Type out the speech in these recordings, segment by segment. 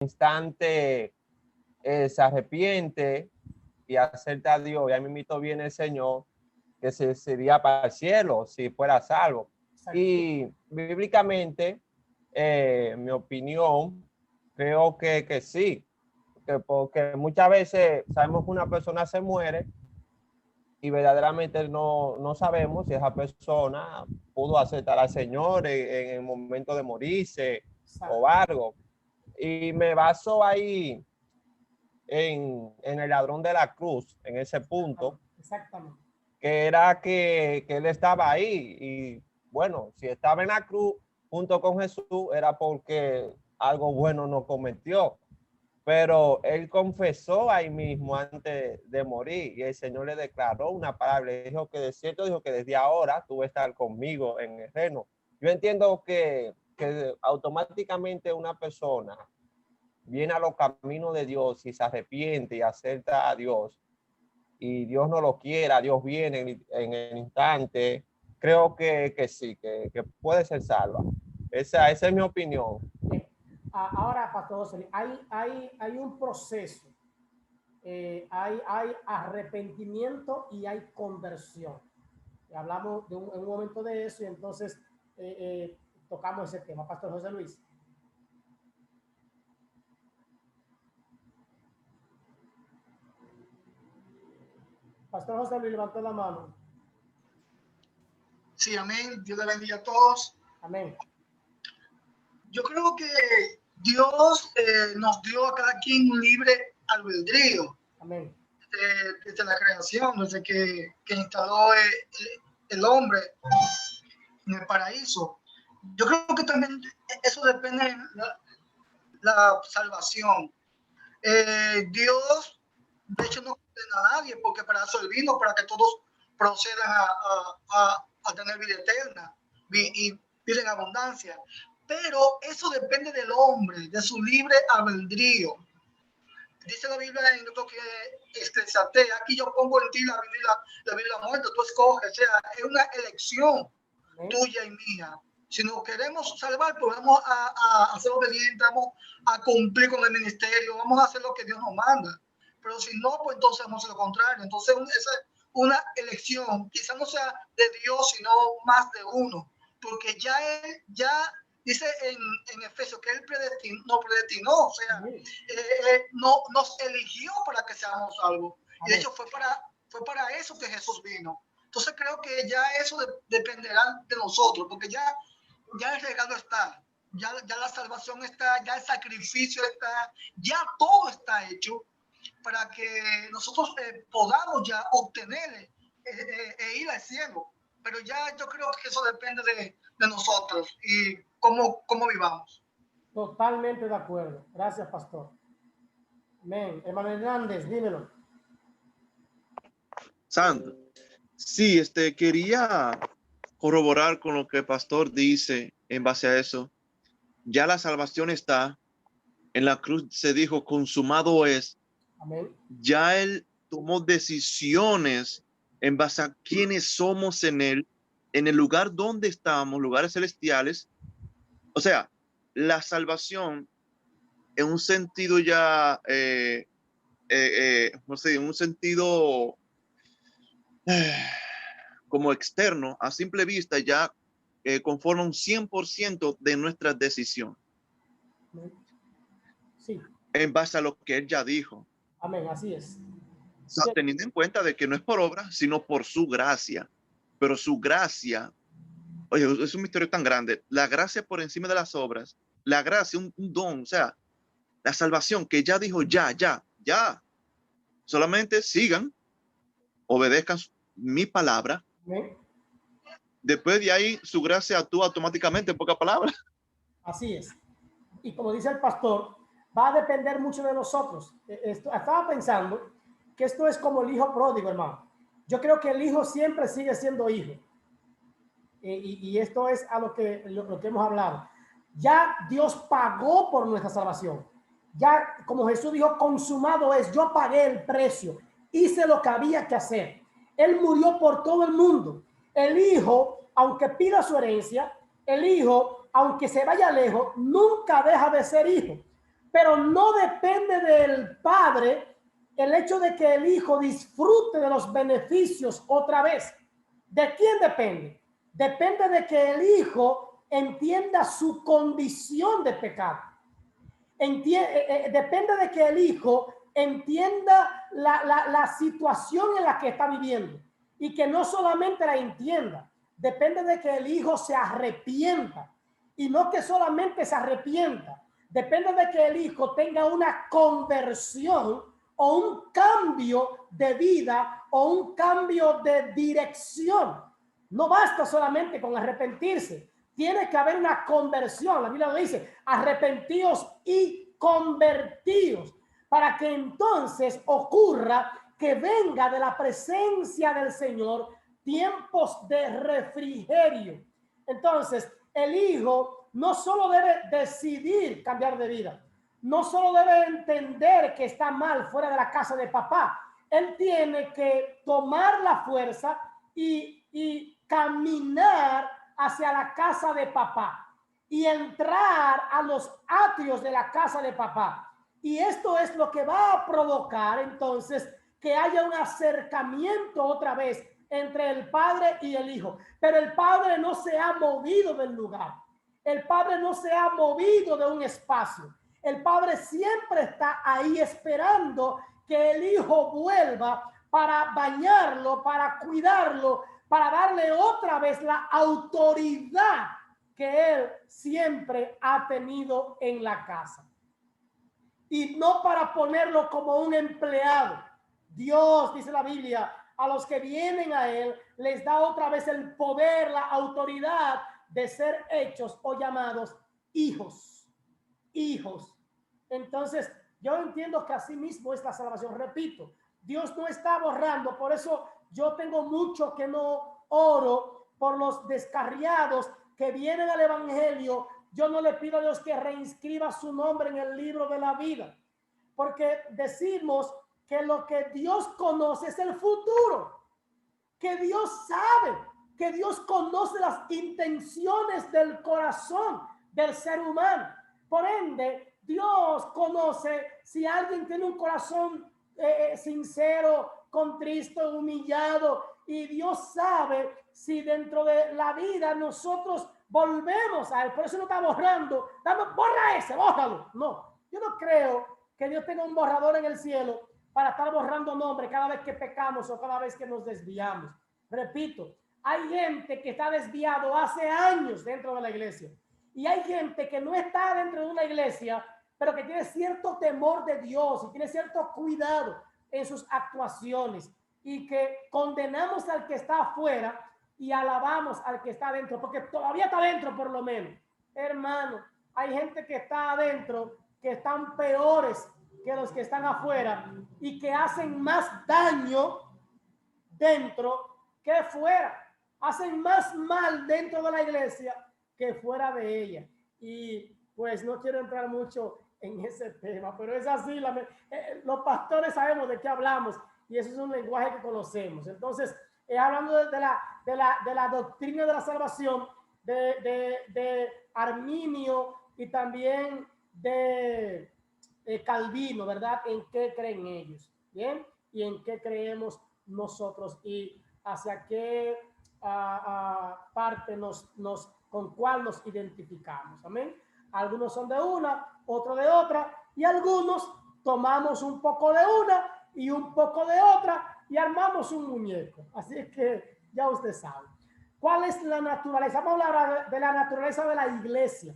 instante se arrepiente y acepta a Dios, ya mismo viene el Señor, que sería para el cielo si fuera salvo. Exacto. Y bíblicamente, mi opinión, creo que sí, porque muchas veces sabemos que una persona se muere y verdaderamente no sabemos si esa persona pudo aceptar al Señor en el momento de morirse Exacto. o algo. Y me baso ahí en el ladrón de la cruz, en ese punto, Exactamente. que era que él estaba ahí. Y bueno, si estaba en la cruz junto con Jesús, era porque algo bueno no cometió. Pero él confesó ahí mismo antes de morir y el Señor le declaró una palabra. Le dijo que de cierto, dijo que desde ahora tú vas a estar conmigo en el reino. Yo entiendo que automáticamente una persona viene a los caminos de Dios y se arrepiente y acepta a Dios y Dios no lo quiera, Dios viene en el instante, creo que sí, que puede ser salva. Esa es mi opinión. Ahora, Pastor José, hay un proceso, hay arrepentimiento y hay conversión. Hablamos en un momento de eso y entonces tocamos ese tema. Pastor José Luis. Pastor José Luis levantó la mano. Sí, amén. Dios le bendiga a todos. Amén. Yo creo que Dios nos dio a cada quien un libre albedrío. Amén. Desde la creación, desde que instaló el hombre en el paraíso. Yo creo que también eso depende de la salvación. Dios, de hecho, no condena a nadie, porque para eso Él vino, para que todos procedan a tener vida eterna y vida en abundancia. Pero eso depende del hombre, de su libre albedrío. Dice la Biblia en otro que Eclesiastés, aquí yo pongo en ti la Biblia muerta, tú escoges, o sea, es una elección tuya y mía. Si nos queremos salvar, pues vamos a ser obedientes, vamos a cumplir con el ministerio, vamos a hacer lo que Dios nos manda. Pero si no, pues entonces vamos a lo contrario. Entonces, esa es una elección, quizás no sea de Dios, sino más de uno, porque ya dice en Efesios que Él nos predestinó, o sea, nos eligió para que seamos salvos. Y de hecho fue para eso que Jesús vino. Entonces creo que ya eso dependerá de nosotros, porque ya el regalo está, ya la salvación está, ya el sacrificio está, ya todo está hecho para que nosotros podamos ya obtener e ir al cielo. Pero ya yo creo que eso depende de nosotros y cómo vivamos. Totalmente de acuerdo. Gracias, Pastor. Amén. Hermano Hernández, dímelo. Santo. Sí, quería corroborar con lo que el pastor dice en base a eso. Ya la salvación está. En la cruz se dijo, consumado es. Amén. Ya Él tomó decisiones en base a quiénes somos en Él, en el lugar donde estamos, lugares celestiales. O sea, la salvación en un sentido ya, no sé, en un sentido como externo, a simple vista, ya conforma un 100% de nuestra decisión. Sí. En base a lo que Él ya dijo. Amén, así es. O sea, teniendo en cuenta de que no es por obra, sino por su gracia. Pero su gracia, oye, es un misterio tan grande. La gracia por encima de las obras, la gracia, un don, o sea, la salvación que ya dijo, ya. Solamente sigan, obedezcan mi palabra. Amén. Después de ahí, su gracia actúa automáticamente, en pocas palabras. Así es. Y como dice el pastor, va a depender mucho de nosotros. Estaba pensando que esto es como el hijo pródigo, hermano. Yo creo que el hijo siempre sigue siendo hijo. Y esto es a lo que hemos hablado. Ya Dios pagó por nuestra salvación. Ya, como Jesús dijo, consumado es. Yo pagué el precio. Hice lo que había que hacer. Él murió por todo el mundo. El hijo, aunque pida su herencia, el hijo, aunque se vaya lejos, nunca deja de ser hijo. pero no depende del padre el hecho de que el hijo disfrute de los beneficios otra vez. ¿De quién depende? Depende de que el hijo entienda su condición de pecado. Depende de que el hijo entienda la situación en la que está viviendo, y que no solamente la entienda, depende de que el hijo se arrepienta, y no que solamente se arrepienta, depende de que el hijo tenga una conversión o un cambio de vida o un cambio de dirección. No basta solamente con arrepentirse, tiene que haber una conversión. La Biblia lo dice: arrepentíos y convertíos, para que entonces ocurra que venga de la presencia del Señor tiempos de refrigerio. Entonces, el hijo no solo debe decidir cambiar de vida, no solo debe entender que está mal fuera de la casa de papá, él tiene que tomar la fuerza y caminar hacia la casa de papá y entrar a los atrios de la casa de papá. Y esto es lo que va a provocar entonces que haya un acercamiento otra vez entre el padre y el hijo. Pero el padre no se ha movido del lugar. El padre no se ha movido de un espacio. El padre siempre está ahí esperando que el hijo vuelva para bañarlo, para cuidarlo, para darle otra vez la autoridad que él siempre ha tenido en la casa. Y no para ponerlo como un empleado. Dios, dice la Biblia, a los que vienen a él les da otra vez el poder, la autoridad de ser hechos o llamados hijos. Hijos. Entonces, yo entiendo que así mismo es la salvación. Repito, Dios no está borrando. Por eso yo tengo mucho que no oro por los descarriados que vienen al evangelio. Yo no le pido a Dios que reinscriba su nombre en el libro de la vida, porque decimos que lo que Dios conoce es el futuro, que Dios sabe, que Dios conoce las intenciones del corazón del ser humano. Por ende, Dios conoce si alguien tiene un corazón sincero, contristo, humillado, y Dios sabe si dentro de la vida nosotros volvemos a él. Por eso no está borrando, borra ese, bórralo. No, yo no creo que Dios tenga un borrador en el cielo para estar borrando nombres cada vez que pecamos o cada vez que nos desviamos. Repito, hay gente que está desviado hace años dentro de la iglesia, y hay gente que no está dentro de una iglesia, pero que tiene cierto temor de Dios y tiene cierto cuidado en sus actuaciones, y que condenamos al que está afuera y alabamos al que está adentro, porque todavía está adentro por lo menos. Hermano, hay gente que está adentro que están peores que los que están afuera y que hacen más daño dentro que fuera. Hacen más mal dentro de la iglesia que fuera de ella. Y pues no quiero entrar mucho en ese tema, pero es así. Los pastores sabemos de qué hablamos y eso es un lenguaje que conocemos. Entonces, hablando de la doctrina de la salvación de Arminio y también de Calvino, ¿verdad? ¿En qué creen ellos? ¿Bien? Y en qué creemos nosotros y hacia qué parte con cuál nos identificamos. Amén. Algunos son de una, otros de otra, y algunos tomamos un poco de una y un poco de otra y armamos un muñeco. Así es que ya usted sabe. ¿Cuál es la naturaleza? Vamos a hablar de la naturaleza de la iglesia.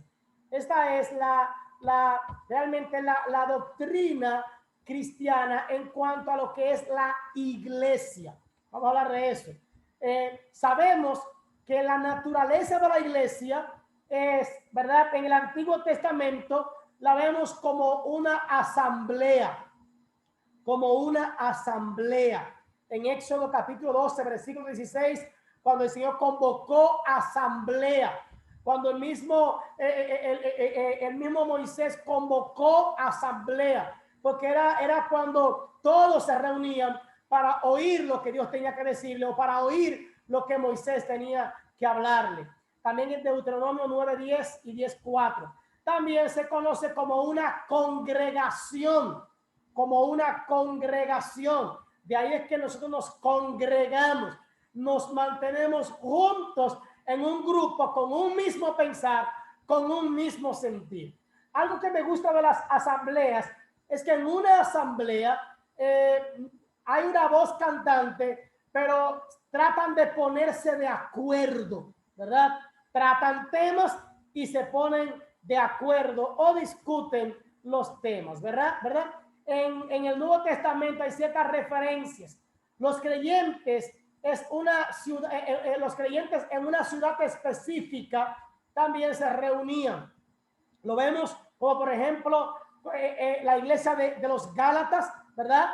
Esta es realmente la doctrina cristiana en cuanto a lo que es la iglesia. Vamos a hablar de eso. Sabemos que la naturaleza de la iglesia es, ¿verdad? En el Antiguo Testamento la vemos como una asamblea. Como una asamblea. En Éxodo capítulo 12, versículo 16, cuando el Señor convocó asamblea. Cuando el mismo Moisés convocó asamblea. Porque era cuando todos se reunían para oír lo que Dios tenía que decirle o para oír lo que Moisés tenía que hablarle. También en Deuteronomio 9:10 y 10:4. también se conoce como una congregación, como una congregación. De ahí es que nosotros nos congregamos, nos mantenemos juntos en un grupo con un mismo pensar, con un mismo sentir. Algo que me gusta de las asambleas es que en una asamblea hay una voz cantante, pero tratan de ponerse de acuerdo, ¿verdad? Tratan temas y se ponen de acuerdo o discuten los temas, ¿verdad? En el Nuevo Testamento hay ciertas referencias. Los creyentes es una ciudad, los creyentes en una ciudad específica también se reunían. Lo vemos como por ejemplo la iglesia de los Gálatas, ¿verdad?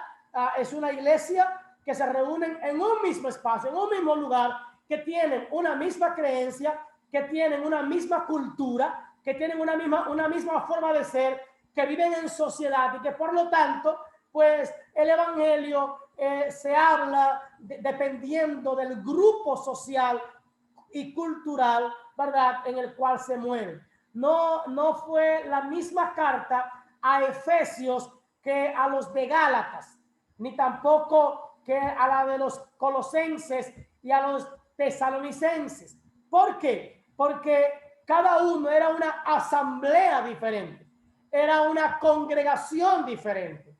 Es una iglesia que se reúnen en un mismo espacio, en un mismo lugar, que tienen una misma creencia, que tienen una misma cultura, que tienen una misma forma de ser, que viven en sociedad y que por lo tanto, pues el evangelio se habla dependiendo del grupo social y cultural, ¿verdad?, en el cual se mueven. No fue la misma carta a Efesios que a los de Gálatas, ni tampoco que a la de los colosenses y a los tesalonicenses. ¿Por qué? Porque cada uno era una asamblea diferente, era una congregación diferente.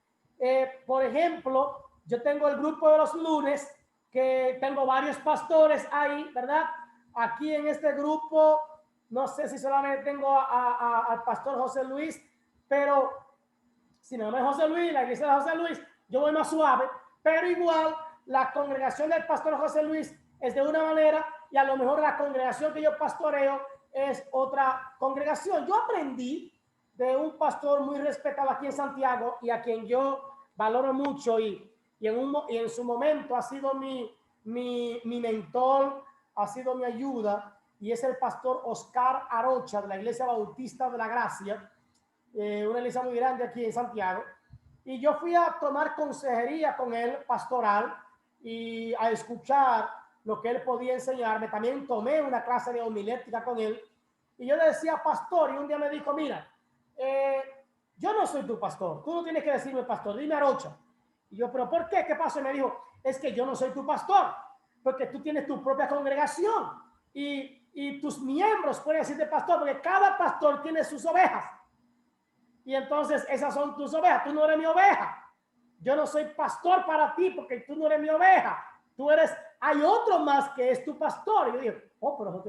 Por ejemplo, yo tengo el grupo de los lunes, que tengo varios pastores ahí, ¿verdad? Aquí en este grupo, no sé si solamente tengo al pastor José Luis, pero si no es José Luis, la iglesia de José Luis, yo voy más suave, pero igual la congregación del pastor José Luis es de una manera y a lo mejor la congregación que yo pastoreo es otra congregación. Yo aprendí de un pastor muy respetado aquí en Santiago y a quien yo valoro mucho y en su momento ha sido mi mentor, ha sido mi ayuda, y es el pastor Oscar Arocha de la Iglesia Bautista de la Gracia, una iglesia muy grande aquí en Santiago. Y yo fui a tomar consejería con él pastoral y a escuchar lo que él podía enseñarme. También tomé una clase de homilética con él y yo le decía pastor, y un día me dijo, mira, yo no soy tu pastor, tú no tienes que decirme pastor, dime Arocha. Y yo, pero ¿por qué? ¿Qué pasó? Y me dijo, es que yo no soy tu pastor, porque tú tienes tu propia congregación y tus miembros pueden decirte pastor, porque cada pastor tiene sus ovejas. Y entonces esas son tus ovejas, tú no eres mi oveja. Yo no soy pastor para ti porque tú no eres mi oveja. Tú eres, hay otro más que es tu pastor. Y yo digo, oh, pero eso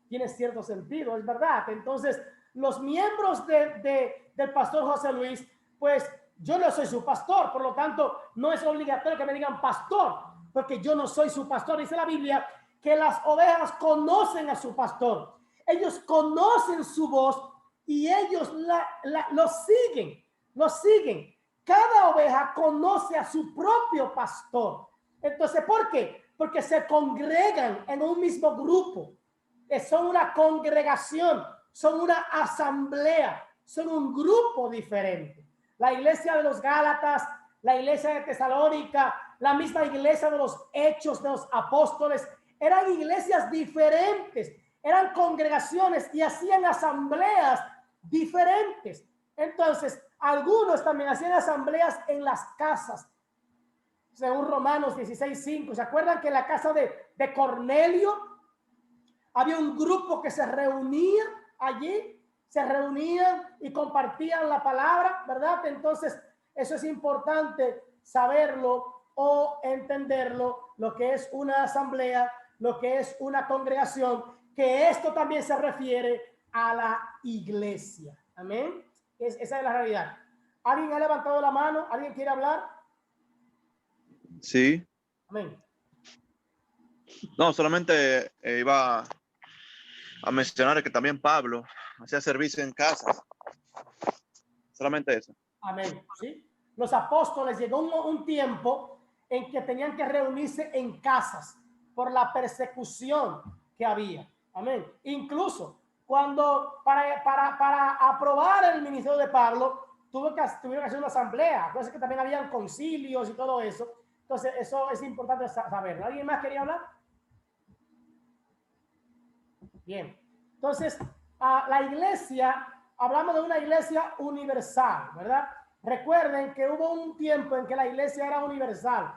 tiene cierto sentido, es verdad. Entonces, los miembros del pastor José Luis, pues yo no soy su pastor, por lo tanto, no es obligatorio que me digan pastor, porque yo no soy su pastor. Dice la Biblia que las ovejas conocen a su pastor. Ellos conocen su voz y ellos lo siguen. Cada oveja conoce a su propio pastor. Entonces, ¿por qué? Porque se congregan en un mismo grupo. Son una congregación, son una asamblea, son un grupo diferente. La iglesia de los Gálatas, la iglesia de Tesalónica, la misma iglesia de los Hechos de los Apóstoles, eran iglesias diferentes, eran congregaciones y hacían asambleas diferentes. Entonces, algunos también hacían asambleas en las casas. Según Romanos 16:5, ¿se acuerdan que en la casa de Cornelio había un grupo que se reunía allí? Se reunían y compartían la palabra, ¿verdad? Entonces, eso es importante saberlo o entenderlo, lo que es una asamblea, lo que es una congregación, que esto también se refiere a la iglesia. Amén. Esa es la realidad. ¿Alguien ha levantado la mano? ¿Alguien quiere hablar? Sí. Amén. No, solamente iba a mencionar que también Pablo hacía servicio en casas. Solamente eso. Amén. ¿Sí? Los apóstoles llegó un tiempo en que tenían que reunirse en casas por la persecución que había. Amén. Incluso cuando para aprobar el ministerio de Pablo tuvieron que hacer una asamblea. Entonces que también habían concilios y todo eso. Entonces eso es importante saberlo. ¿Alguien más quería hablar? Bien. Entonces la iglesia hablamos de una iglesia universal, ¿verdad? Recuerden que hubo un tiempo en que la iglesia era universal.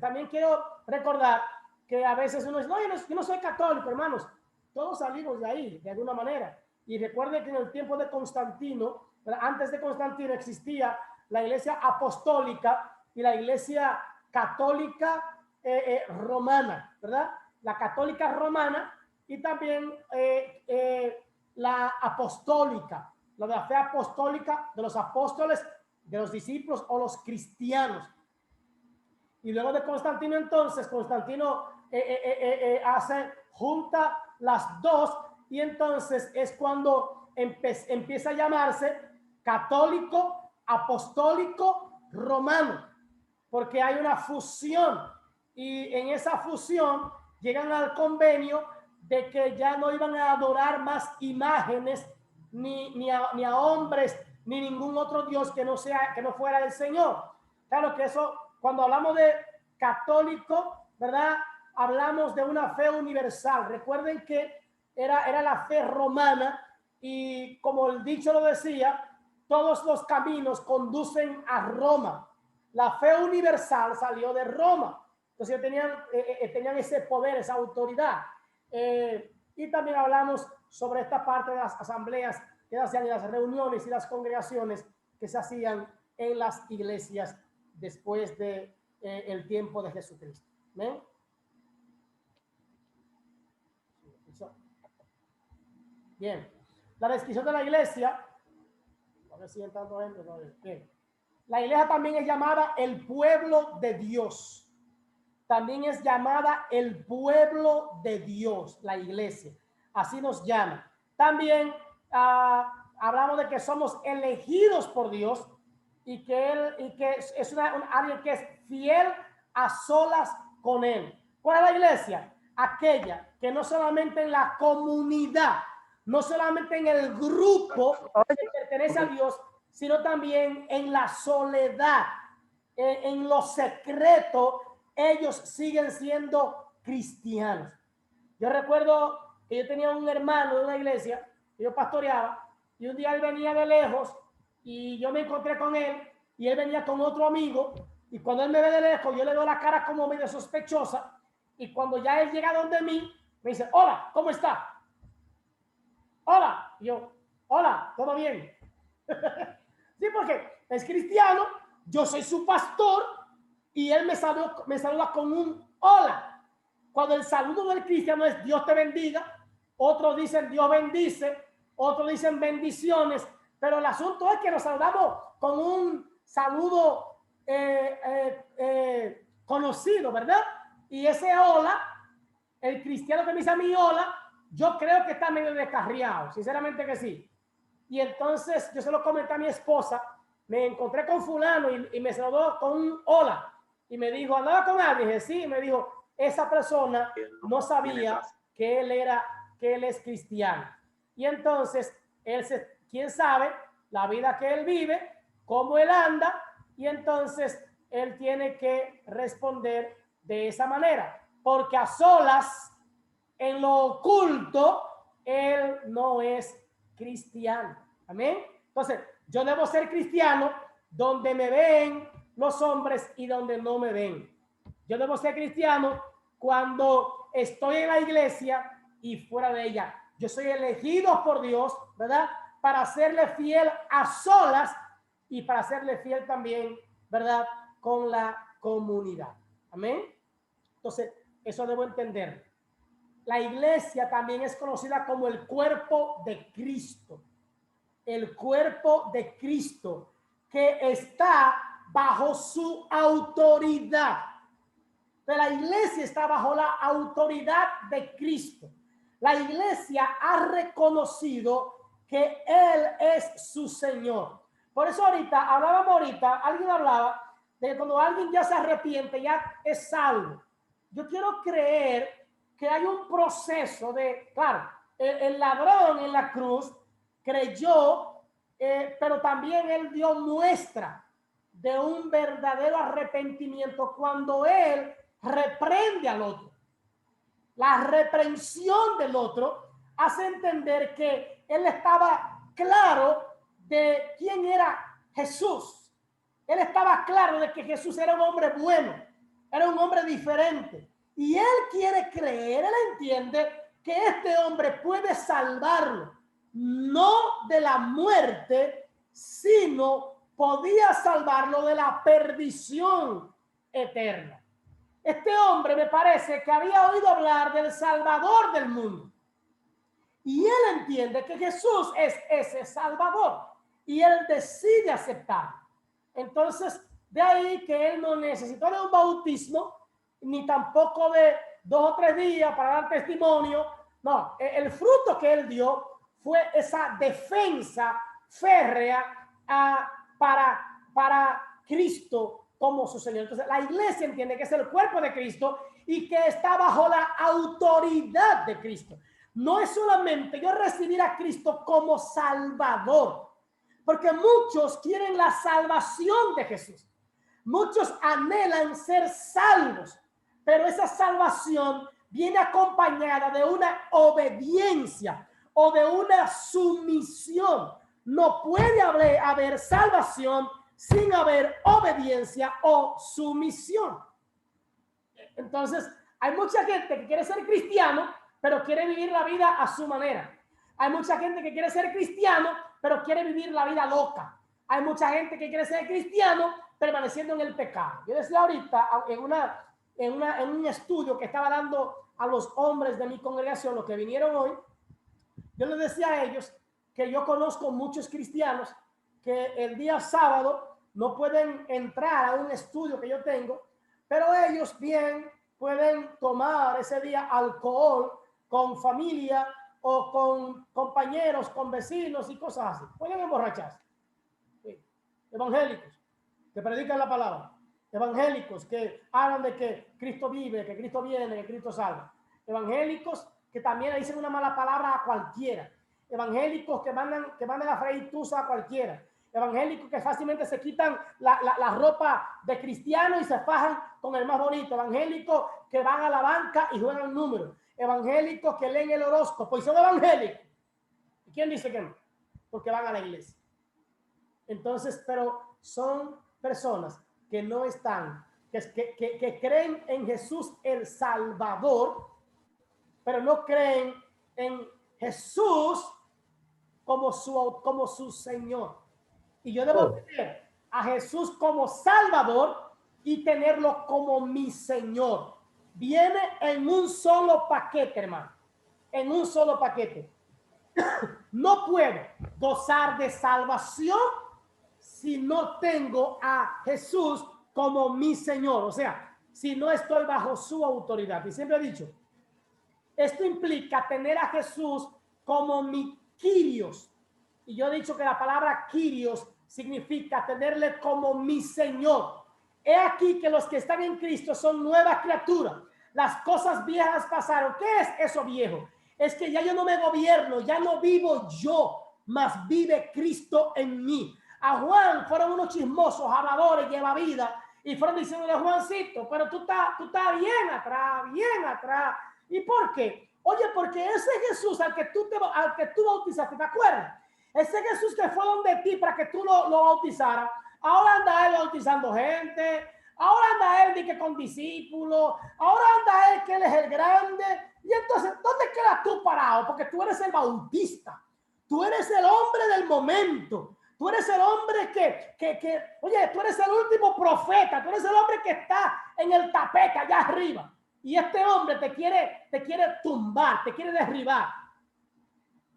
También quiero recordar que a veces uno dice, no, yo no soy católico, hermanos. Todos salimos de ahí, de alguna manera. Y recuerden que en el tiempo de Constantino, ¿verdad? Antes de Constantino existía la iglesia apostólica y la iglesia católica romana, ¿verdad? La católica romana y también la apostólica, la de la fe apostólica de los apóstoles, de los discípulos o los cristianos. Y luego de Constantino, entonces, Constantino junta las dos y entonces es cuando empieza a llamarse católico, apostólico, romano, porque hay una fusión y en esa fusión llegan al convenio de que ya no iban a adorar más imágenes ni a hombres ni ningún otro Dios que no fuera el Señor. Claro que eso, cuando hablamos de católico, ¿verdad? Hablamos de una fe universal. Recuerden que era la fe romana y como el dicho lo decía, todos los caminos conducen a Roma. La fe universal salió de Roma. Entonces tenían ese poder, esa autoridad. Y también hablamos sobre esta parte de las asambleas que se hacían en las reuniones y las congregaciones que se hacían en las iglesias después de el tiempo de Jesucristo. ¿Ven? Bien. La descripción de la iglesia. A ver si entrando dentro. Bien. La iglesia también es llamada el pueblo de Dios. También es llamada el pueblo de Dios, la iglesia. Así nos llama. También hablamos de que somos elegidos por Dios y que es alguien que es fiel a solas con Él. ¿Cuál es la iglesia? Aquella que no solamente en la comunidad, no solamente en el grupo que pertenece a Dios, sino también en la soledad, en lo secreto, ellos siguen siendo cristianos. Yo recuerdo que yo tenía un hermano de una iglesia que yo pastoreaba y un día él venía de lejos y yo me encontré con él y él venía con otro amigo y cuando él me ve de lejos yo le doy la cara como medio sospechosa y cuando ya él llega donde mí me dice, hola, ¿cómo está? Hola. Y yo, hola, ¿todo bien? Sí, porque es cristiano, yo soy su pastor y él me saluda con un hola. Cuando el saludo del cristiano es Dios te bendiga, otros dicen Dios bendice, otros dicen bendiciones, pero el asunto es que nos saludamos con un saludo conocido, ¿verdad? Y ese hola, el cristiano que me dice a mí hola, yo creo que está medio descarriado, sinceramente que sí. Y entonces yo se lo comenté a mi esposa, me encontré con fulano y me saludó con un hola. Y me dijo, ¿andaba con alguien? Dije, sí, y me dijo, esa persona no sabía que él es cristiano. Y entonces, quién sabe la vida que él vive, cómo él anda, y entonces él tiene que responder de esa manera. Porque a solas, en lo oculto, él no es cristiano. Amén. Entonces, yo debo ser cristiano donde me ven los hombres y donde no me ven. Yo debo ser cristiano cuando estoy en la iglesia y fuera de ella. Yo soy elegido por Dios, ¿verdad? Para serle fiel a solas y para serle fiel también, ¿verdad? Con la comunidad. Amén. Entonces, eso debo entender. La iglesia también es conocida como el cuerpo de Cristo. El cuerpo de Cristo que está bajo su autoridad. Pero la iglesia está bajo la autoridad de Cristo. La iglesia ha reconocido que Él es su Señor. Por eso alguien hablaba de que cuando alguien ya se arrepiente, ya es salvo. Yo quiero creer que hay un proceso de, claro, el ladrón en la cruz creyó, pero también él dio muestra de un verdadero arrepentimiento cuando él reprende al otro. La reprensión del otro hace entender que él estaba claro de quién era Jesús. Él estaba claro de que Jesús era un hombre bueno, era un hombre diferente. Y él quiere creer, él entiende que este hombre puede salvarlo, no de la muerte, sino podía salvarlo de la perdición eterna. Este hombre me parece que había oído hablar del Salvador del mundo. Y él entiende que Jesús es ese Salvador. Y él decide aceptar. Entonces, de ahí que él no necesitó de un bautismo, ni tampoco de 2 o 3 días para dar testimonio. No, el fruto que él dio fue esa defensa férrea para Cristo como su Señor. Entonces, la iglesia entiende que es el cuerpo de Cristo y que está bajo la autoridad de Cristo. No es solamente yo recibir a Cristo como Salvador, porque muchos quieren la salvación de Jesús. Muchos anhelan ser salvos, pero esa salvación viene acompañada de una obediencia o de una sumisión. No puede haber salvación sin haber obediencia o sumisión. Entonces, hay mucha gente que quiere ser cristiano, pero quiere vivir la vida a su manera. Hay mucha gente que quiere ser cristiano, pero quiere vivir la vida loca. Hay mucha gente que quiere ser cristiano, permaneciendo en el pecado. Yo decía ahorita, en un estudio que estaba dando a los hombres de mi congregación, los que vinieron hoy, yo les decía a ellos que yo conozco muchos cristianos que el día sábado no pueden entrar a un estudio que yo tengo, pero ellos bien pueden tomar ese día alcohol con familia o con compañeros, con vecinos y cosas así. Pueden emborracharse. Sí. Evangélicos que predican la palabra. Evangélicos que hablan de que Cristo vive, que Cristo viene, que Cristo salva. Evangélicos que también le dicen una mala palabra a cualquiera. Evangélicos que mandan a freír tusa a cualquiera. Evangélicos que fácilmente se quitan la ropa de cristiano y se fajan con el más bonito. Evangélicos que van a la banca y juegan números. Evangélicos que leen el horóscopo y son evangélicos. ¿Y quién dice que no? Porque van a la iglesia. Entonces, pero son personas que no están, que creen en Jesús el Salvador, pero no creen en Jesús como su Señor. Y yo debo tener a Jesús como Salvador y tenerlo como mi Señor. Viene en un solo paquete, hermano. En un solo paquete. No puedo gozar de salvación si no tengo a Jesús como mi Señor. O sea, si no estoy bajo su autoridad. Y siempre he dicho, esto implica tener a Jesús como mi Kyrios. Y yo he dicho que la palabra Kyrios significa tenerle como mi Señor. He aquí que los que están en Cristo son nuevas criaturas. Las cosas viejas pasaron. ¿Qué es eso viejo? Es que ya yo no me gobierno, ya no vivo yo, mas vive Cristo en mí. A Juan fueron unos chismosos, habladores, llevavidas, y fueron diciéndole a Juancito, pero tú estás bien atrás. ¿Y por qué? Oye, porque ese Jesús al que tú bautizaste, ¿te acuerdas? Ese Jesús que fue donde ti para que tú lo bautizaras, ahora anda él bautizando gente, ahora anda él que con discípulos, ahora anda él que él es el grande. Y entonces, ¿dónde quedas tú parado? Porque tú eres el bautista, tú eres el hombre del momento, tú eres el hombre oye, tú eres el último profeta, tú eres el hombre que está en el tapete allá arriba. Y este hombre te quiere tumbar, te quiere derribar.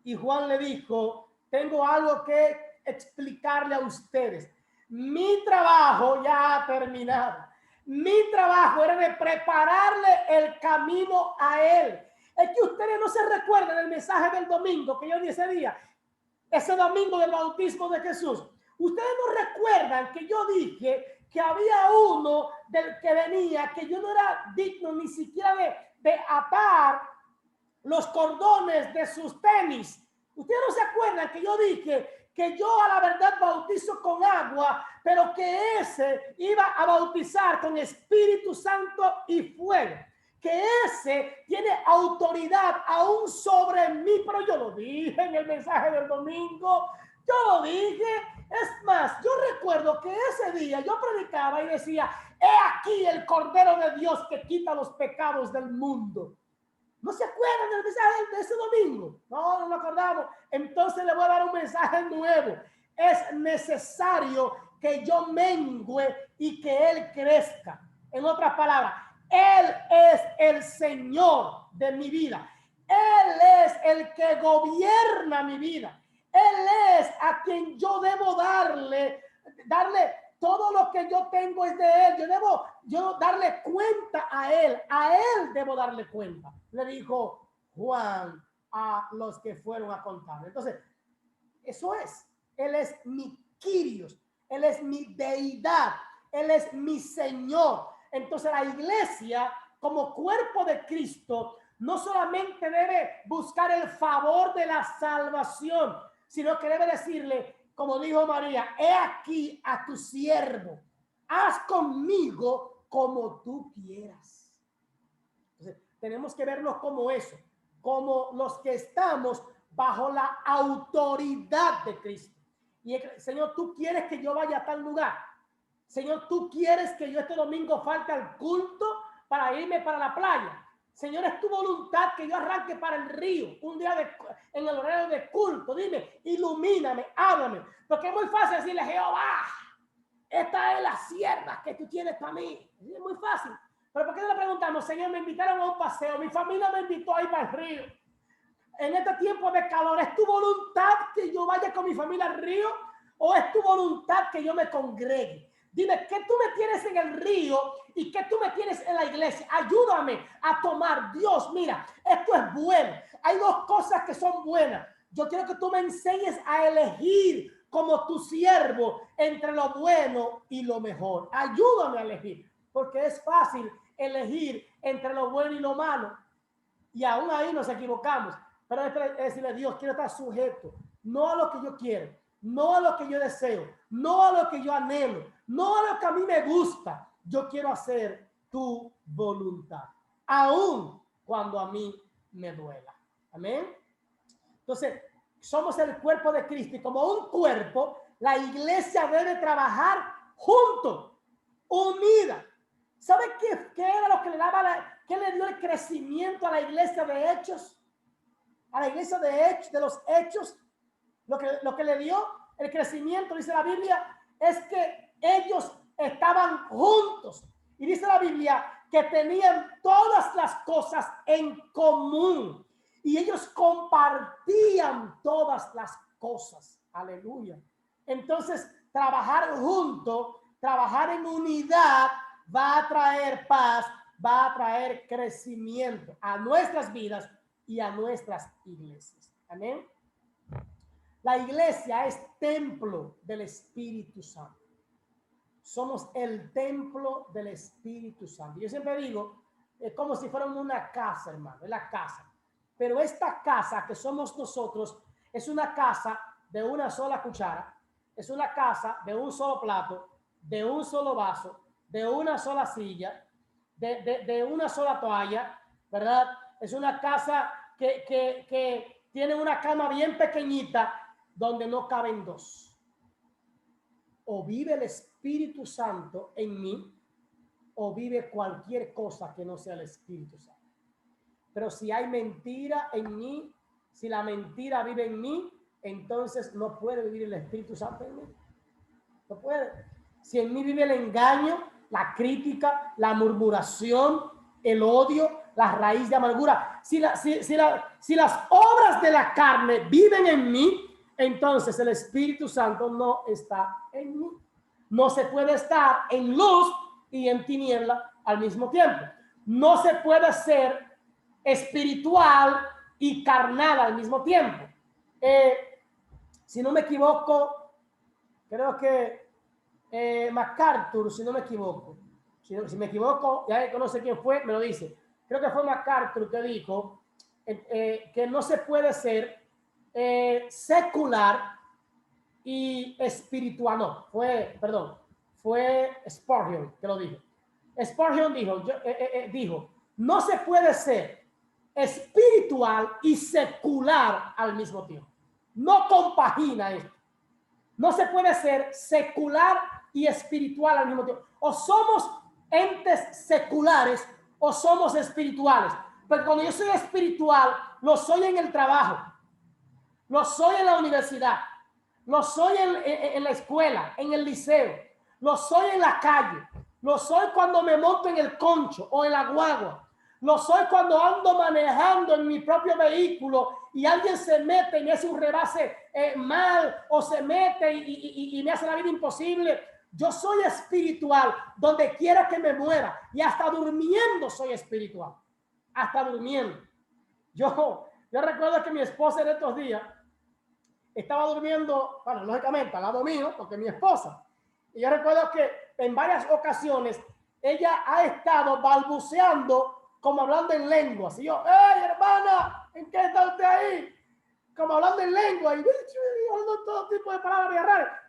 Y Juan le dijo, tengo algo que explicarle a ustedes. Mi trabajo ya ha terminado. Mi trabajo era de prepararle el camino a él. Es que ustedes no se recuerdan del mensaje del domingo que yo di ese día, ese domingo del bautismo de Jesús. Ustedes no recuerdan que yo dije que había uno del que venía, que yo no era digno ni siquiera de atar los cordones de sus tenis. Ustedes no se acuerdan que yo dije que yo a la verdad bautizo con agua, pero que ese iba a bautizar con Espíritu Santo y fuego. que ese tiene autoridad aún sobre mí. Pero yo lo dije en el mensaje del domingo, yo lo dije. Es más, yo recuerdo que ese día yo predicaba y decía, he aquí el Cordero de Dios que quita los pecados del mundo. ¿No se acuerdan del mensaje de ese domingo? No, no lo acordamos. Entonces le voy a dar un mensaje nuevo. Es necesario que yo mengüe y que Él crezca. En otras palabras, Él es el Señor de mi vida. Él es el que gobierna mi vida. Él es a quien yo debo darle todo lo que yo tengo es de Él. Yo debo darle cuenta a Él debo darle cuenta. Le dijo Juan a los que fueron a contar. Entonces, eso es. Él es mi Kyrios, Él es mi deidad, Él es mi Señor. Entonces la iglesia, como cuerpo de Cristo, no solamente debe buscar el favor de la salvación, sino que debe decirle, como dijo María, he aquí a tu siervo, haz conmigo como tú quieras. Entonces, tenemos que vernos como eso, como los que estamos bajo la autoridad de Cristo. Y Señor, tú quieres que yo vaya a tal lugar. Señor, tú quieres que yo este domingo falte al culto para irme para la playa. Señor, es tu voluntad que yo arranque para el río un día en el horario de culto. Dime, ilumíname, háblame. Porque es muy fácil decirle, Jehová, esta es la sierva que tú tienes para mí. Es muy fácil. Pero ¿por qué no le preguntamos, Señor, me invitaron a un paseo, mi familia me invitó a ir para el río? En este tiempo de calor, ¿es tu voluntad que yo vaya con mi familia al río? ¿O es tu voluntad que yo me congregue? Dime, ¿qué tú me tienes en el río y qué tú me tienes en la iglesia? Ayúdame a tomar. Dios, mira, esto es bueno. Hay dos cosas que son buenas. Yo quiero que tú me enseñes a elegir como tu siervo entre lo bueno y lo mejor. Ayúdame a elegir, porque es fácil elegir entre lo bueno y lo malo. Y aún ahí nos equivocamos. Pero es decirle a Dios, quiero estar sujeto, no a lo que yo quiero, no a lo que yo deseo, no a lo que yo anhelo, no a lo que a mí me gusta. Yo quiero hacer tu voluntad, aun cuando a mí me duela. Amén. Entonces, somos el cuerpo de Cristo y como un cuerpo, la iglesia debe trabajar junto, unida. ¿Sabe qué era lo que le daba qué le dio el crecimiento a la iglesia de Hechos? A la iglesia de los Hechos, lo que le dio el crecimiento, dice la Biblia, es que ellos estaban juntos. Y dice la Biblia que tenían todas las cosas en común. Y ellos compartían todas las cosas. Aleluya. Entonces, trabajar juntos, trabajar en unidad, va a traer paz, va a traer crecimiento a nuestras vidas y a nuestras iglesias. Amén. La iglesia es templo del Espíritu Santo. Somos el templo del Espíritu Santo. Yo siempre digo, es como si fuéramos una casa, hermano, es la casa. Pero esta casa que somos nosotros es una casa de una sola cuchara, es una casa de un solo plato, de un solo vaso, de una sola silla, de una sola toalla, ¿verdad? Es una casa que tiene una cama bien pequeñita donde no caben dos. O vive el Espíritu Santo en mí, o vive cualquier cosa que no sea el Espíritu Santo. Pero si hay mentira en mí, si la mentira vive en mí, entonces no puede vivir el Espíritu Santo en mí. No puede. Si en mí vive el engaño, la crítica, la murmuración, el odio, la raíz de amargura, si las obras de la carne viven en mí, entonces el Espíritu Santo no está en mí. No se puede estar en luz y en tiniebla al mismo tiempo. No se puede ser espiritual y carnal al mismo tiempo. Si no me equivoco, creo que MacArthur, si no me equivoco, si me equivoco, ya no sé quién fue, me lo dice. Creo que fue MacArthur que dijo que no se puede ser secular y espiritual. No, fue Spurgeon que lo dijo. Spurgeon dijo, no se puede ser espiritual y secular al mismo tiempo. No compagina esto. No se puede ser secular y espiritual al mismo tiempo. O somos entes seculares o somos espirituales. Pero cuando yo soy espiritual, lo soy en el trabajo, lo soy en la universidad, lo soy en la escuela, en el liceo, lo soy en la calle, lo soy cuando me monto en el concho o en la guagua, lo soy cuando ando manejando en mi propio vehículo y alguien se mete y me hace un rebase mal o se mete y me hace la vida imposible. Yo soy espiritual donde quiera que me mueva y hasta durmiendo soy espiritual. Hasta durmiendo. Yo recuerdo que mi esposa en estos días estaba durmiendo, bueno, lógicamente al lado mío, porque es mi esposa. Y yo recuerdo que en varias ocasiones ella ha estado balbuceando como hablando en lenguas. Y yo, ¡hey, hermana! ¿En qué está usted ahí? Como hablando en lengua y hablando todo tipo de palabras raras.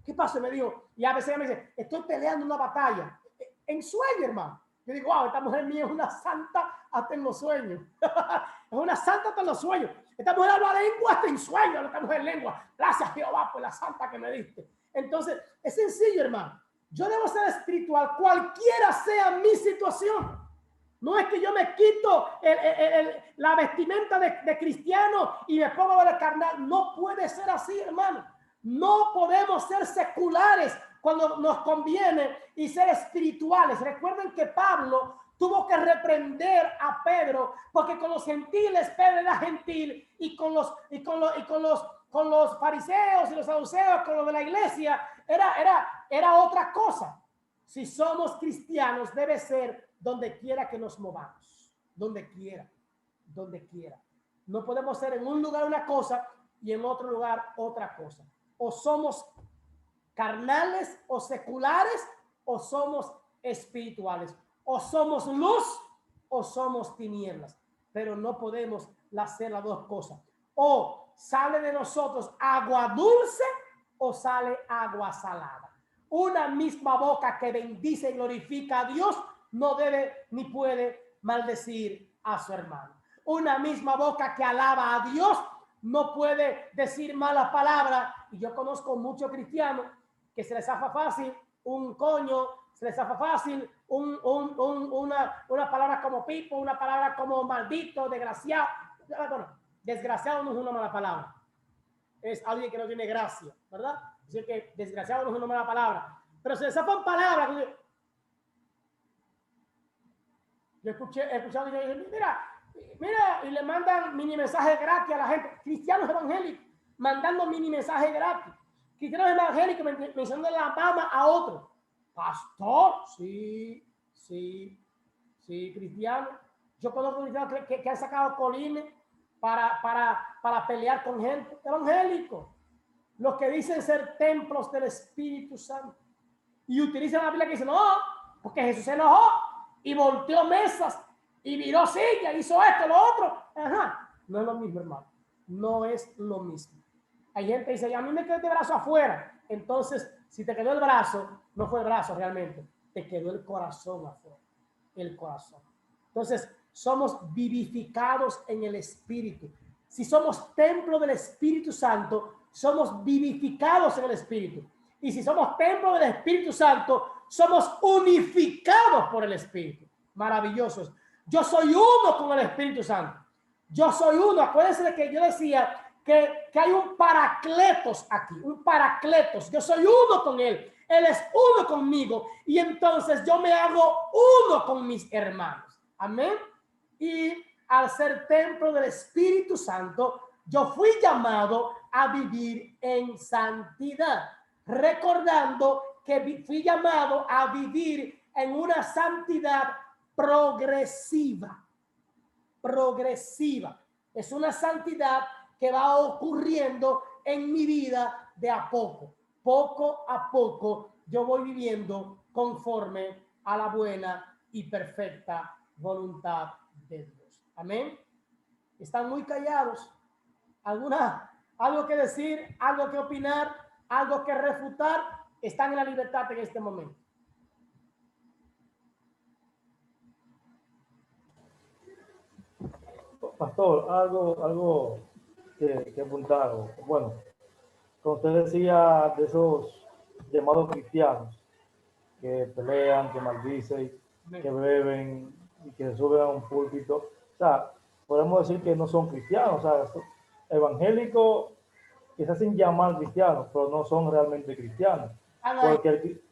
¿Qué pasa? Me dijo. Y a veces ella me dice, estoy peleando una batalla. En sueño, hermano. Yo digo, wow, esta mujer mía es una santa hasta en los sueños. Es una santa hasta en los sueños. Esta mujer habla lengua hasta en sueños. Esta mujer lengua. Gracias, Jehová, por la santa que me diste. Entonces, es sencillo, hermano. Yo debo ser espiritual, cualquiera sea mi situación. No es que yo me quito la vestimenta de cristiano y me pongo de carnal. No puede ser así, hermano. No podemos ser seculares cuando nos conviene y ser espirituales. Recuerden que Pablo tuvo que reprender a Pedro porque con los gentiles Pedro era gentil y con los fariseos y los saduceos, con los de la iglesia, era otra cosa. Si somos cristianos, debe ser donde quiera que nos movamos. Donde quiera. No podemos ser en un lugar una cosa y en otro lugar otra cosa. O somos carnales o seculares o somos espirituales. O somos luz o somos tinieblas. Pero no podemos hacer las dos cosas. O sale de nosotros agua dulce o sale agua salada. Una misma boca que bendice y glorifica a Dios no debe ni puede maldecir a su hermano. Una misma boca que alaba a Dios no puede decir malas palabras. Y yo conozco muchos cristianos que se les zafa fácil un coño, se les zafa fácil una palabra como pipo, una palabra como maldito, desgraciado. Bueno, desgraciado no es una mala palabra. Es alguien que no tiene gracia, ¿verdad? Así que desgraciado no es una mala palabra. Pero se les zafan palabras. Yo he escuchado y dicen, mira, y le mandan mini mensajes gratis a la gente. Cristianos evangélicos mandando mini mensajes gratis. Cristianos evangélicos mencionando la mama a otro. Pastor, sí, cristiano. Yo conozco cristianos que han sacado colines para pelear con gente. Evangélicos. Los que dicen ser templos del Espíritu Santo. Y utilizan la Biblia que dice, no, porque Jesús se enojó y volteó mesas y viró sillas, hizo esto, lo otro. Ajá. No es lo mismo, hermano. No es lo mismo. Hay gente que dice, a mí me quedó este brazo afuera. Entonces, si te quedó el brazo, no fue el brazo realmente. Te quedó el corazón afuera. El corazón. Entonces, somos vivificados en el Espíritu. Si somos templo del Espíritu Santo, somos vivificados en el Espíritu. Y si somos templo del Espíritu Santo, somos unificados por el Espíritu. Maravillosos. Yo soy uno con el Espíritu Santo. Yo soy uno. Acuérdense de que yo decía que hay un paracletos aquí. Un paracletos. Yo soy uno con él. Él es uno conmigo. Y entonces yo me hago uno con mis hermanos. Amén. Y al ser templo del Espíritu Santo, yo fui llamado a vivir en santidad. Recordando que fui llamado a vivir en una santidad progresiva. Progresiva. Es una santidad que va ocurriendo en mi vida de a poco. Poco a poco yo voy viviendo conforme a la buena y perfecta voluntad de Dios. Amén. Están muy callados. ¿Algo que decir? ¿Algo que opinar? ¿Algo que refutar? Están en la libertad en este momento. pastor, algo que apuntar. Bueno, como usted decía de esos llamados cristianos que pelean, que maldicen, que beben y que suben a un púlpito, o sea, podemos decir que no son cristianos, o sea, son evangélicos que se hacen llamar cristianos, pero no son realmente cristianos, porque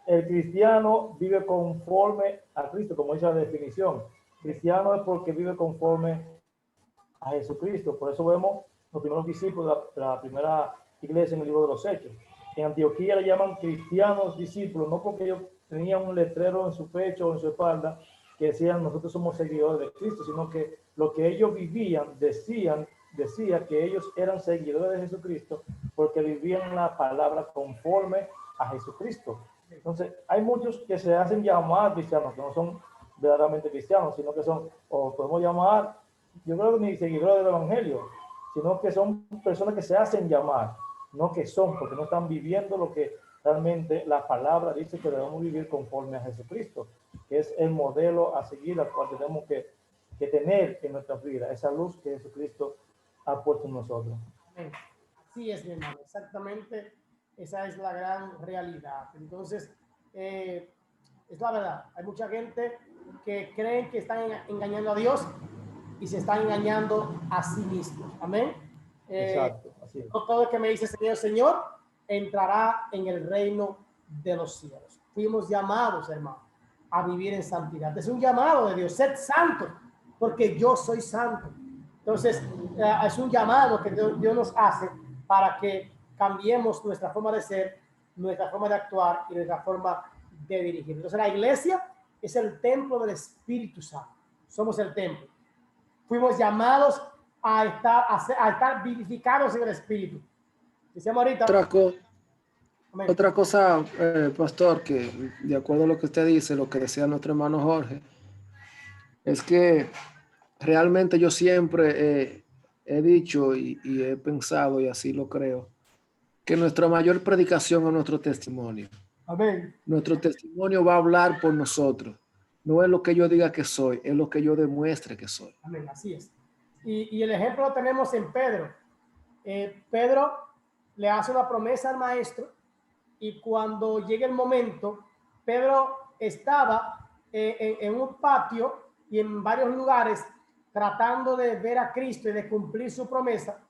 el cristiano vive conforme a Cristo, como dice la definición. Cristiano es porque vive conforme a Jesucristo. Por eso vemos los primeros discípulos de la primera iglesia en el libro de los Hechos. En Antioquía le llaman cristianos discípulos, no porque ellos tenían un letrero en su pecho o en su espalda que decían nosotros somos seguidores de Cristo, sino que lo que ellos vivían decía que ellos eran seguidores de Jesucristo porque vivían la palabra conforme a Jesucristo. Entonces, hay muchos que se hacen llamar cristianos, que no son verdaderamente cristianos, sino que son, o podemos llamar, yo creo que ni seguidores del Evangelio, sino que son personas que se hacen llamar, no que son, porque no están viviendo lo que realmente la palabra dice que debemos vivir conforme a Jesucristo, que es el modelo a seguir, al cual tenemos que tener en nuestra vida, esa luz que Jesucristo ha puesto en nosotros. Amén. Así es, mi hermano, exactamente. Esa es la gran realidad. Entonces, es la verdad. Hay mucha gente que creen que están engañando a Dios y se están engañando a sí mismos. Amén. Exacto, así es. No todo el que me dice Señor, Señor, entrará en el reino de los cielos. Fuimos llamados, hermano, a vivir en santidad. Es un llamado de Dios, sed santo, porque yo soy santo. Entonces, es un llamado que Dios nos hace para que cambiemos nuestra forma de ser, nuestra forma de actuar y nuestra forma de dirigir. Entonces, la iglesia es el templo del Espíritu Santo. Somos el templo. Fuimos llamados a estar vivificados en el Espíritu. Decíamos ahorita. Otra cosa, pastor, que de acuerdo a lo que usted dice, lo que decía nuestro hermano Jorge, es que realmente yo siempre he dicho y he pensado, y así lo creo, que nuestra mayor predicación es nuestro testimonio. Amén. Nuestro testimonio va a hablar por nosotros. No es lo que yo diga que soy, es lo que yo demuestre que soy. Amén, así es. Y el ejemplo lo tenemos en Pedro. Pedro le hace una promesa al maestro y cuando llega el momento, Pedro estaba en un patio y en varios lugares tratando de ver a Cristo y de cumplir su promesa,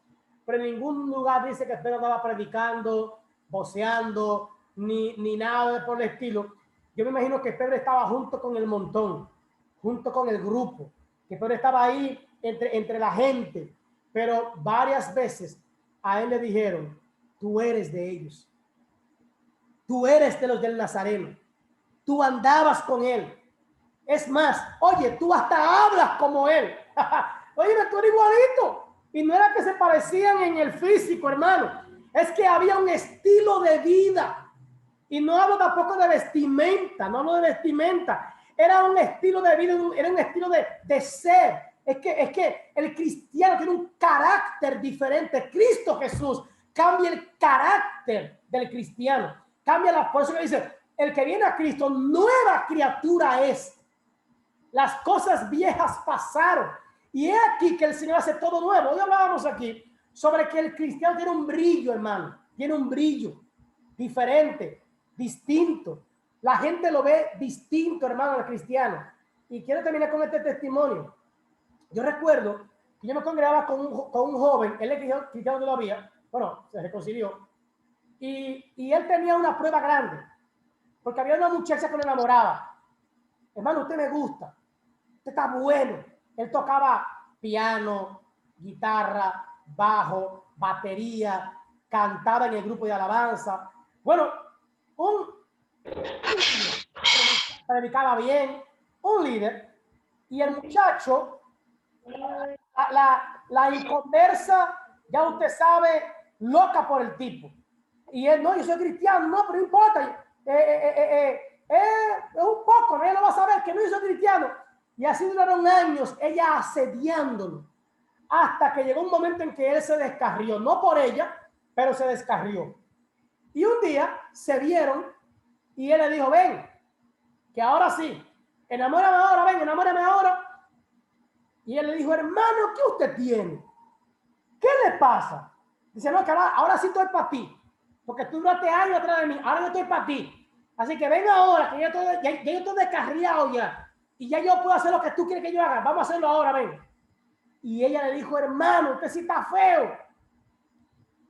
pero en ningún lugar dice que Pedro estaba predicando, voceando, ni nada por el estilo. Yo me imagino que Pedro estaba junto con el montón, junto con el grupo, que Pedro estaba ahí entre la gente, pero varias veces a él le dijeron, tú eres de ellos, tú eres de los del Nazareno, tú andabas con él, es más, oye, tú hasta hablas como él. Oye, tú eres igualito. Y no era que se parecían en el físico, hermano, es que había un estilo de vida. Y no hablo tampoco de vestimenta, no hablo de vestimenta. Era un estilo de vida, era un estilo de ser. Es que el cristiano tiene un carácter diferente. Cristo Jesús cambia el carácter del cristiano. Cambia la fuerza que dice, el que viene a Cristo, nueva criatura es. Las cosas viejas pasaron. Y es aquí que el Señor hace todo nuevo. Hoy hablábamos aquí sobre que el cristiano tiene un brillo, hermano. Tiene un brillo diferente, distinto. La gente lo ve distinto, hermano, al cristiano. Y quiero terminar con este testimonio. Yo recuerdo que yo me congregaba con un joven, él es cristiano todavía, bueno, se reconcilió, y él tenía una prueba grande, porque había una muchacha que lo enamoraba. Hermano, usted me gusta, usted está bueno. Él tocaba piano, guitarra, bajo, batería, cantaba en el grupo de alabanza. Bueno, predicaba bien, un líder, y el muchacho, la inconversa, ya usted sabe, loca por el tipo. Y él, no, yo soy cristiano, no, pero no importa, un poco, ¿no? Él lo va a saber que no, yo soy cristiano. Y así duraron años, ella asediándolo, hasta que llegó un momento en que él se descarrió, no por ella, pero se descarrió. Y un día se vieron y él le dijo, ven, que ahora sí, enamórame ahora, ven, enamórame ahora. Y él le dijo, hermano, ¿qué usted tiene? ¿Qué le pasa? Dice, no, que ahora sí estoy para ti. Porque tú duraste años atrás de mí. Ahora yo estoy para ti. Así que ven ahora, que ya yo estoy descarriado ya. Y ya yo puedo hacer lo que tú quieres que yo haga. Vamos a hacerlo ahora, ven. Y ella le dijo, hermano, usted sí está feo.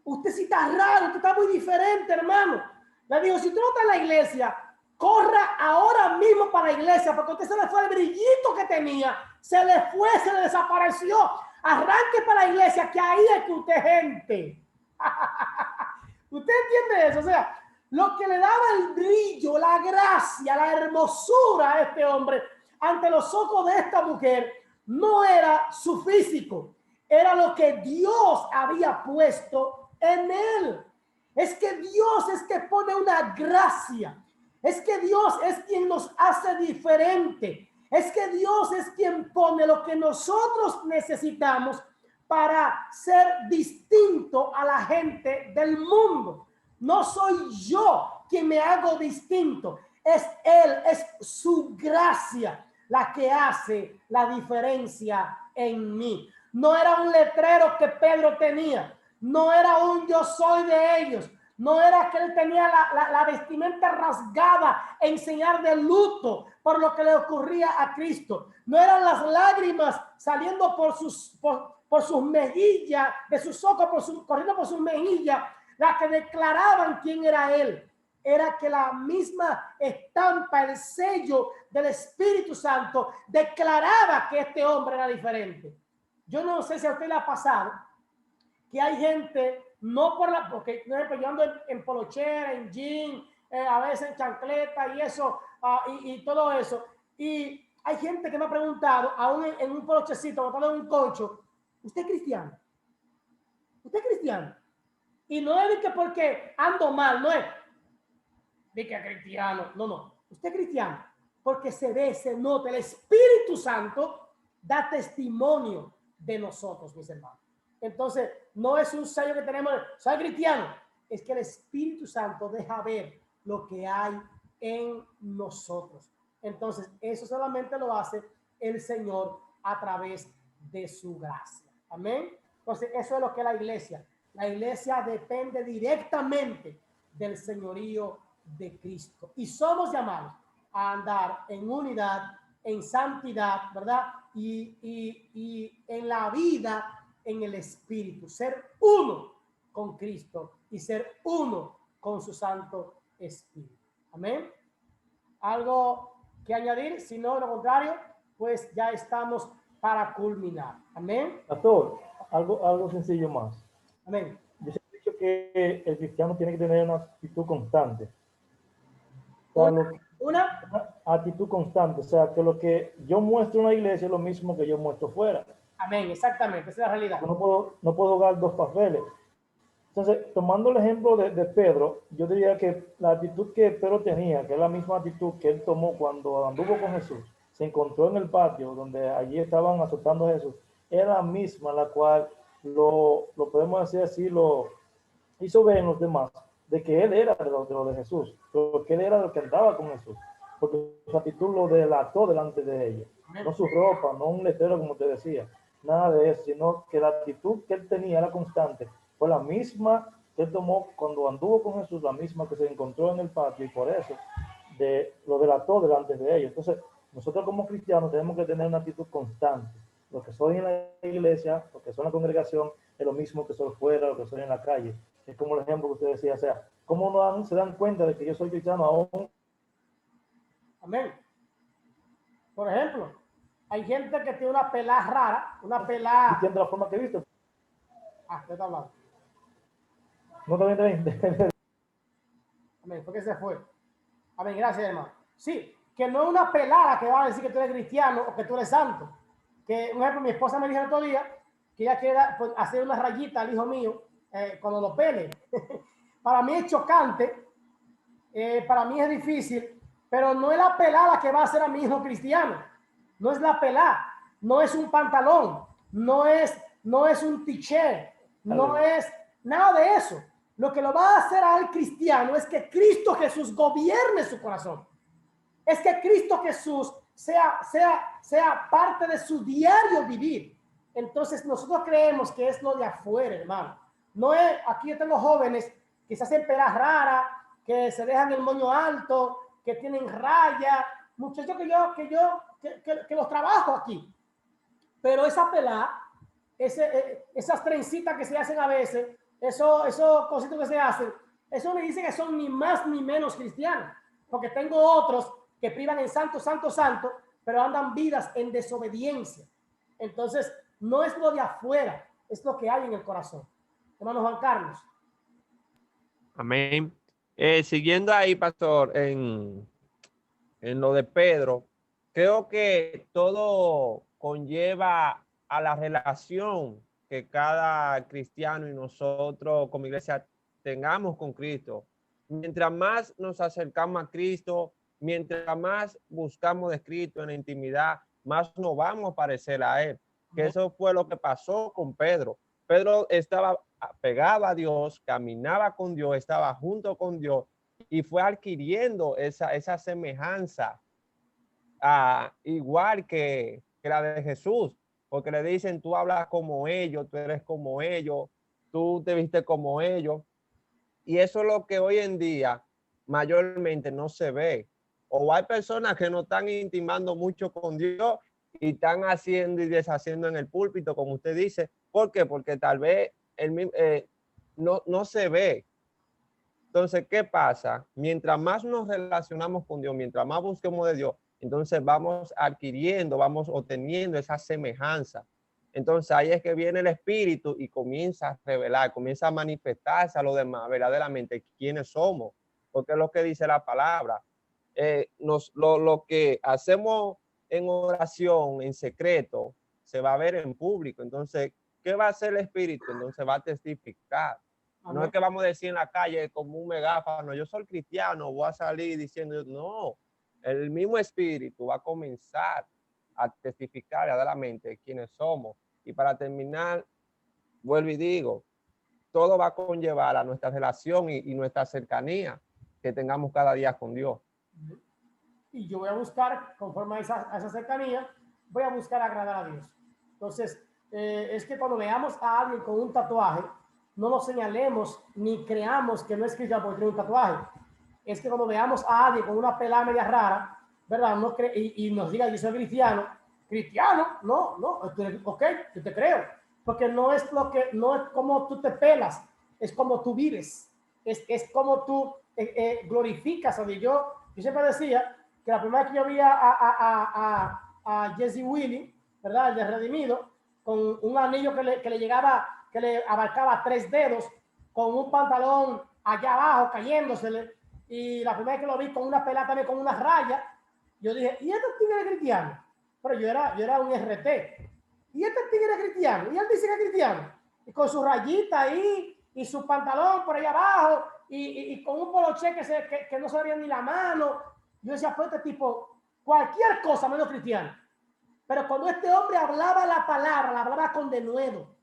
Usted sí está raro. Usted está muy diferente, hermano. Le dijo, si tú no estás en la iglesia, corra ahora mismo para la iglesia. Porque a usted se le fue el brillito que tenía. Se le fue, se le desapareció. Arranque para la iglesia, que ahí es que usted es gente. ¿Usted entiende eso? O sea, lo que le daba el brillo, la gracia, la hermosura a este hombre ante los ojos de esta mujer no era su físico, era lo que Dios había puesto en él. Es que Dios es que pone una gracia. Es que Dios es quien nos hace diferente. Es que Dios es quien pone lo que nosotros necesitamos para ser distinto a la gente del mundo. No soy yo quien me hago distinto. Es Él, es su gracia la que hace la diferencia en mí. No era un letrero que Pedro tenía. No era un yo soy de ellos. No era que él tenía la vestimenta rasgada en señal de luto por lo que le ocurría a Cristo. No eran las lágrimas saliendo por sus mejillas, de sus ojos, corriendo por sus mejillas, las que declaraban quién era él. Era que la misma estampa, el sello del Espíritu Santo declaraba que este hombre era diferente. Yo no sé si a usted le ha pasado que hay gente, no por porque por ejemplo, yo ando en polochera, en jean, a veces en chancleta y eso, y todo eso. Y hay gente que me ha preguntado, aún en un polochecito, botado en un concho, ¿usted es cristiano? ¿Usted es cristiano? Y no es de que porque ando mal, no es de que es cristiano, no. Usted es cristiano porque se ve, se nota, el Espíritu Santo da testimonio de nosotros, mis hermanos. Entonces, no es un sello que tenemos, soy cristiano, es que el Espíritu Santo deja ver lo que hay en nosotros. Entonces, eso solamente lo hace el Señor a través de su gracia. Amén. Entonces, eso es lo que es la iglesia. La iglesia depende directamente del señorío de Cristo. Y somos llamados a andar en unidad, en santidad, ¿verdad? Y en la vida, en el Espíritu. Ser uno con Cristo y ser uno con su Santo Espíritu. Amén. ¿Algo que añadir? Si no, lo contrario, pues ya estamos para culminar. Amén. Pastor, algo sencillo más. Amén. Yo siempre he dicho que el cristiano tiene que tener una actitud constante. Una actitud constante. O sea, que lo que yo muestro en la iglesia es lo mismo que yo muestro fuera. Amén, exactamente, esa es la realidad. No puedo jugar dos papeles. Entonces, tomando el ejemplo de Pedro, yo diría que la actitud que Pedro tenía, que es la misma actitud que él tomó cuando anduvo con Jesús, se encontró en el patio donde allí estaban azotando a Jesús, era la misma la cual lo podemos decir así, lo hizo ver en los demás, de que él era de lo de Jesús, porque él era de lo que andaba con Jesús, porque su actitud lo delató delante de ellos, no su ropa, no un letrero como te decía, nada de eso, sino que la actitud que él tenía era constante, fue la misma que él tomó cuando anduvo con Jesús, la misma que se encontró en el patio, y por eso lo delató delante de ellos. Entonces, nosotros como cristianos tenemos que tener una actitud constante. Lo que soy en la iglesia, lo que soy en la congregación, es lo mismo que soy fuera, lo que soy en la calle. Es como el ejemplo que usted decía, o sea, ¿cómo no se dan cuenta de que yo soy cristiano aún? Amén. Por ejemplo, hay gente que tiene una pelada rara, una pelada... ¿Entiende la forma que he visto? ¿Qué está hablando? No, también. Amén, ¿por qué se fue? Amén, gracias, hermano. Sí, que no es una pelada que va a decir que tú eres cristiano o que tú eres santo. Que, por ejemplo, mi esposa me dijo el otro día que ella quiere hacer una rayita al hijo mío cuando lo pele. Para mí es chocante, para mí es difícil, pero no es la pelada que va a hacer a mi hijo cristiano. No es la pelada, no es un pantalón, no es un t-shirt, no es nada de eso. Lo que lo va a hacer al cristiano es que Cristo Jesús gobierne su corazón. Es que Cristo Jesús sea parte de su diario vivir. Entonces nosotros creemos que es lo de afuera, hermano. No es, aquí yo tengo jóvenes que se hacen peras raras, que se dejan el moño alto, que tienen raya, muchachos que los trabajo aquí. Pero esa pelada, esas trencitas que se hacen a veces, esos cositos que se hacen, eso me dice que son ni más ni menos cristianos. Porque tengo otros que privan en santo, santo, santo, pero andan vidas en desobediencia. Entonces, no es lo de afuera, es lo que hay en el corazón. Hermano Juan Carlos. Amén. Siguiendo ahí, pastor, en lo de Pedro, creo que todo conlleva a la relación que cada cristiano y nosotros como iglesia tengamos con Cristo. Mientras más nos acercamos a Cristo, mientras más buscamos de Cristo en la intimidad, más nos vamos a parecer a Él. Que eso fue lo que pasó con Pedro. Pedro estaba pegado a Dios, caminaba con Dios, estaba junto con Dios y fue adquiriendo esa semejanza, igual que la de Jesús, porque le dicen, tú hablas como ellos, tú eres como ellos, tú te viste como ellos. Y eso es lo que hoy en día mayormente no se ve. O hay personas que no están intimando mucho con Dios y están haciendo y deshaciendo en el púlpito, como usted dice. ¿Por qué? Porque tal vez no se ve. Entonces, ¿qué pasa? Mientras más nos relacionamos con Dios, mientras más busquemos de Dios, entonces vamos adquiriendo, vamos obteniendo esa semejanza. Entonces ahí es que viene el Espíritu y comienza a revelar, comienza a manifestarse a los demás verdaderamente quiénes somos, porque es lo que dice la palabra. Lo que hacemos en oración, en secreto, se va a ver en público. Entonces, ¿qué va a hacer el Espíritu? Entonces va a testificar. Amén. No es que vamos a decir en la calle como un megáfono, yo soy cristiano, voy a salir diciendo, no, el mismo Espíritu va a comenzar a testificar verdaderamente quiénes somos. Y para terminar, vuelvo y digo, todo va a conllevar a nuestra relación y nuestra cercanía que tengamos cada día con Dios. Y yo voy a buscar, conforme a esa cercanía, voy a buscar agradar a Dios. Entonces, es que cuando veamos a alguien con un tatuaje, no lo señalemos ni creamos que no es cristiano porque tiene un tatuaje. Es que cuando veamos a alguien con una pelada media rara, ¿verdad? No y nos diga, yo soy cristiano, no, ok, yo te creo. Porque no es como tú te pelas, es como tú vives, es como tú glorificas a Dios. Yo siempre decía que la primera vez que yo vi a Jesse Willy, ¿verdad? El de Redimido, con un anillo que le llegaba, que le abarcaba 3 dedos, con un pantalón allá abajo cayéndosele, y la primera vez que lo vi con una pelata también con una raya, yo dije, ¿y este tigre es cristiano? Pero yo era un RT. ¿Y este tigre es cristiano? Y él dice que es cristiano. Y con su rayita ahí, y su pantalón por allá abajo, y con un poloché que no se le veía ni la mano. Yo decía, pues este tipo, cualquier cosa menos cristiano. Pero cuando este hombre hablaba la palabra, la hablaba con denuedo,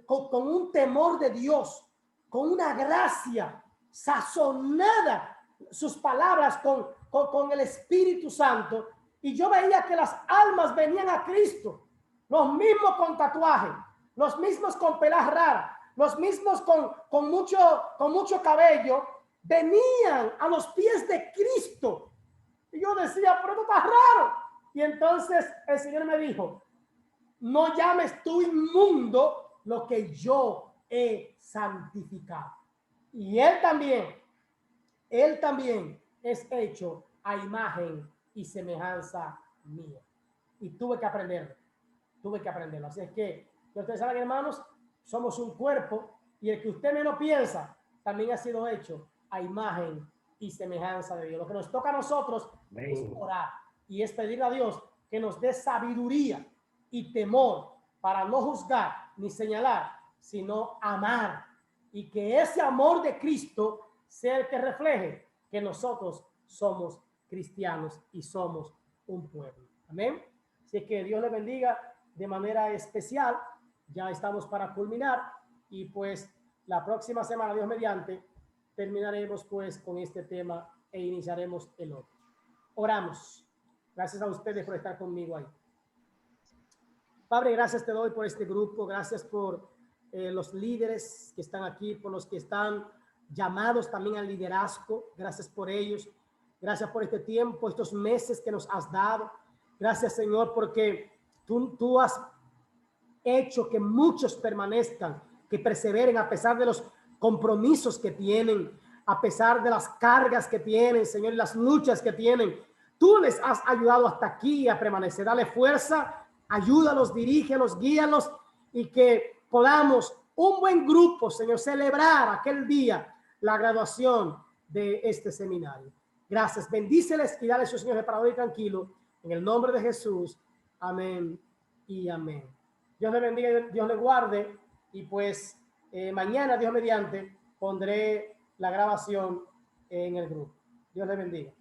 con un temor de Dios, con una gracia sazonada, sus palabras con el Espíritu Santo. Y yo veía que las almas venían a Cristo, los mismos con tatuaje, los mismos con pelas raras, los mismos con mucho cabello, venían a los pies de Cristo. Y yo decía, pero esto está raro. Y entonces el Señor me dijo, no llames tú inmundo lo que yo he santificado. Y él también es hecho a imagen y semejanza mía. Y tuve que aprenderlo. Así es que ustedes saben, hermanos, somos un cuerpo y el que usted menos piensa también ha sido hecho a imagen y semejanza de Dios. Lo que nos toca a nosotros es orar y es pedir a Dios que nos dé sabiduría y temor para no juzgar ni señalar, sino amar, y que ese amor de Cristo sea el que refleje que nosotros somos cristianos y somos un pueblo. Amén. Así que Dios le bendiga de manera especial. Ya estamos para culminar y pues la próxima semana, Dios mediante, terminaremos pues con este tema e iniciaremos el otro. Oramos. Gracias a ustedes por estar conmigo ahí. Padre, gracias te doy por este grupo. Gracias por los líderes que están aquí, por los que están llamados también al liderazgo. Gracias por ellos. Gracias por este tiempo, estos meses que nos has dado. Gracias, Señor, porque tú has hecho que muchos permanezcan, que perseveren a pesar de los compromisos que tienen, a pesar de las cargas que tienen, Señor, y las luchas que tienen. Tú les has ayudado hasta aquí a permanecer. Dale fuerza, ayúdalos, dirígelos, guíalos, y que podamos un buen grupo, Señor, celebrar aquel día la graduación de este seminario. Gracias, bendíceles y dale su Señor reparador y tranquilo, en el nombre de Jesús. Amén y amén. Dios le bendiga, Dios le guarde, y pues mañana, Dios mediante, pondré la grabación en el grupo. Dios le bendiga.